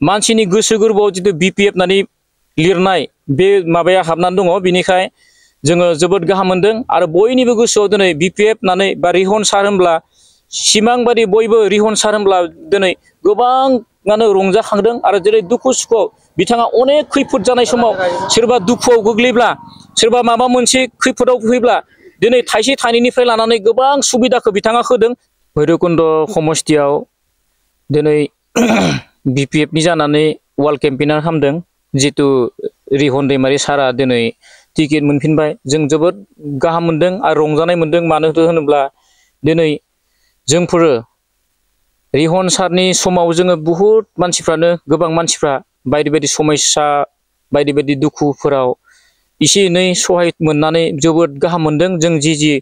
मानसिनि गोसो गोरबोआव जितु BPF होननानै लिरनाय बे माबाया हाबनानै दङ बिनिखाय जोङो जोबोद गाहाम मोनदों आरो बयनिबो गोसोआव दिनै BPF होननानै बा रिहन सार होनब्ला सिमां बादि बयबो रिहन सार होनब्ला दिनै गोबाङानो रंजाखांदों आरो जेरै दुखु सुखुआव बिथाङा अनेक खैफोद जानाय समाव सोरबा दुखुआव गोग्लैब्ला सोरबा माबा मोनसे खैफोदाव फैब्ला दिनै थाइसे थाइनैनिफ्राय लानानै गोबां सुबिदाखौ बिथाङा होदों। भैरबकुन्द समस्थियाव दिनै BPF नि जानानै वार्ल्ड केम्पेइनार खालामदों जितु रिहन दैमारि सारा दिनै टिकेट मोनफिनबाय जों जोबोद गाहाम मोनदों आरो रंजानाय मोनदों। मानो होनोब्ला दिनै जोंफोरो रिहन सारनि समाव जोङो बुहुद मानसिफ्रानो गोबां मानसिफ्रा बायदि बायदि समस्या बायदि बायदि दुखुफोराव एसे एनै सहाय मोननानै जोबोद गाहाम मोनदों। जों जि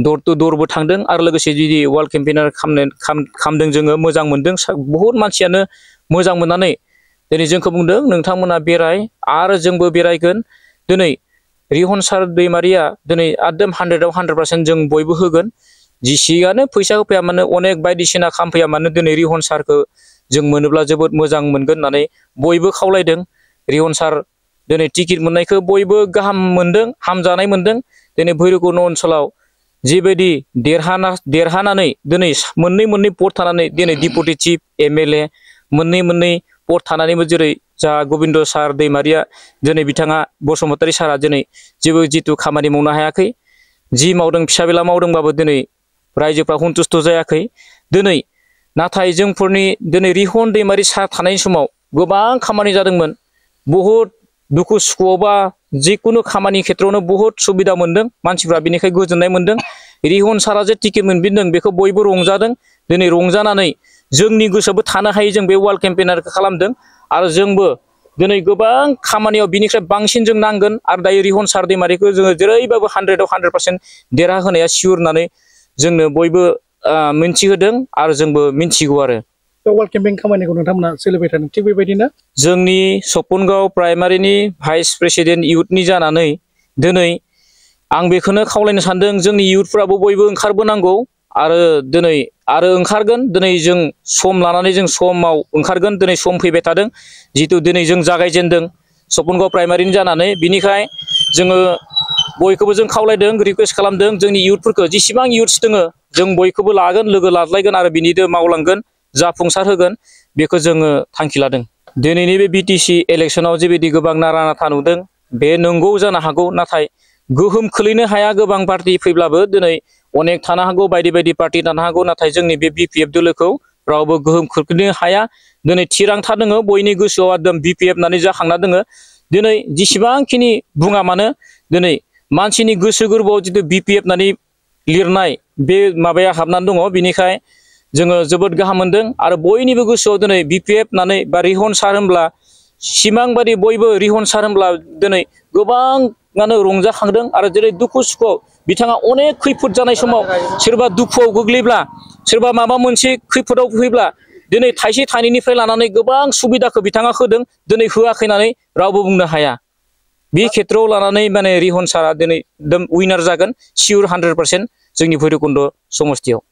दर टु दरबो थांदों आरो लोगोसे जि वार्ल्ड केम्पेइनार खालामदों जोङो मोजां मोनदों। बुहुद मानसियानो मोजां मोननानै दिनै जोंखौ बुंदों नोंथांमोना बेराय आरो जोंबो बेरायगोन। दिनै रिहन सार दैमारिया दिनै एकदम 100आव 100% जों बयबो होगोन। जिसियानो फैसा होफैया मानो अनेक बायदिसिना खालामफैया मानो दिनै रिहन सारखौ जों मोनोब्ला जोबोद मोजां मोनगोन होननानै बयबो खावलायदों। रिहन सार दिनै टिकेट मोननायखौ बयबो गाहाम मोनदों हामजानाय मोनदों। दिनै भैरबकुन्द ओनसोलाव जिबायदि देरहानानै दिनै मोननै पस्ट थानानै दिनै डिपुटि चिफ MLA मोननै पस्ट थानानैबो जेरै जा गबिन्द सार दैमारिया दिनै बिथाङा बसुमतारी सारा दिनै जेबो जितु खामानि मावनो हायाखै। जि मावदों फिसा बेला मावदोंबाबो दिनै रायजोफ्रा सन्तुष्ट जायाखै। दिनै नाथाय जोंफोरनि दिनै रिहन दैमारि सार थानाय समाव गोबां खामानि जादोंमोन। बहुद दुखु सुखुआवबा जिकुनु खामानि खेत्रआवनो बहुद सुबिदा मोनदों मानसिफ्रा बिनिखाय गोजोननाय मोनदों। रिहन सारा जे टिकेट मोनफिनदों बेखौ बयबो रंजादों। दिनै रंजानानै जोंनि गोसोआवबो थानो हायै जों बे वार्ल्ड केम्पेइनारखौ खालामदों आरो जोंबो दिनै गोबां खामानियाव बिनिफ्राय बांसिन जों नांगोन आरो दायो रिहन सार दैमारिखौ जोङो जेरैबाबो 100आव 100% देरहाहोनाया सियर होननानै जोंनो बयबो मिन्थिहोदों आरो जोंबो मिन्थिगौ आरो वार्ल्ड केम्पेइन खामानिखौ नोंथांमोना सोलिबाय थादों थिग बेबायदिनो जोंनि सपनगाव प्राइमारिनि भाइस प्रेसिडेन्ट इयुथनि जानानै दिनै आं बेखौनो खावलायनो सानदों जोंनि इयुथफ्राबो बयबो ओंखारबोनांगौ आरो दिनै आरो ओंखारगोन। दिनै जों सम लानानै जों समाव ओंखारगोन। दिनै सम फैबाय थादों जितु दिनै जों जागायजेनदों सपनगाव प्राइमारिनि जानानै बिनिखाय जोङो बयखौबो जों खावलायदों रिकुवेस्ट खालामदों जोंनि इयुथफोरखौ जेसेबां इयुथ्स दङ जों बयखौबो लागोन लोगो लाज्लायगोन आरो बिनिदो मावलांगोन जाफुंसार होगोन बेखौ जोङो थांखि लादों। दिनैनि बे BTC इलेक्सनाव जिबायदि गोबां नारा नाथा नुदों बे नंगौ जानो हागौ नाथाय गोहोम खोलैनो हाया। गोबां पार्टि फैब्लाबो दिनै अनेक थानो हागौ बायदि बायदि पार्टि थानो हागौ नाथाय जोंनि बे BPF दोलोखौ रावबो गोहोम खोख्लैनो हाया। दिनै थिरांथा दङ बयनि गोसोआव एकदम BPF होननानै जाखांना दङ। दिनै जेसेबांखिनि बुङा मानो दिनै मानसिनि गोसो गोरबोआव जितु BPF होननानै लिरनाय बे माबाया हाबनानै दङ बिनिखाय जोङो जोबोद गाहाम मोनदों आरो बयनिबो गोसोआव दिनै BPF होननानै बा रिहन सार होनब्ला सिमां बादि बयबो रिहन सार होनब्ला दिनै गोबाङानो रंजाखांदों आरो जेरै दुखु सुखुआव बिथाङा अनेक खैफोद जानाय समाव सोरबा दुखुआव गोग्लैब्ला सोरबा माबा मोनसे खैफोदाव फैब्ला दिनै थाइसे थाइनैनिफ्राय लानानै गोबां सुबिदाखौ बिथाङा होदों। दिनै होआखै होननानै रावबो बुंनो हाया। बे खेत्रआव लानानै माने रिहन सारा दिनै उइनार जागोन सियर 100% जोंनि भैरबकुन्द समस्थियाव।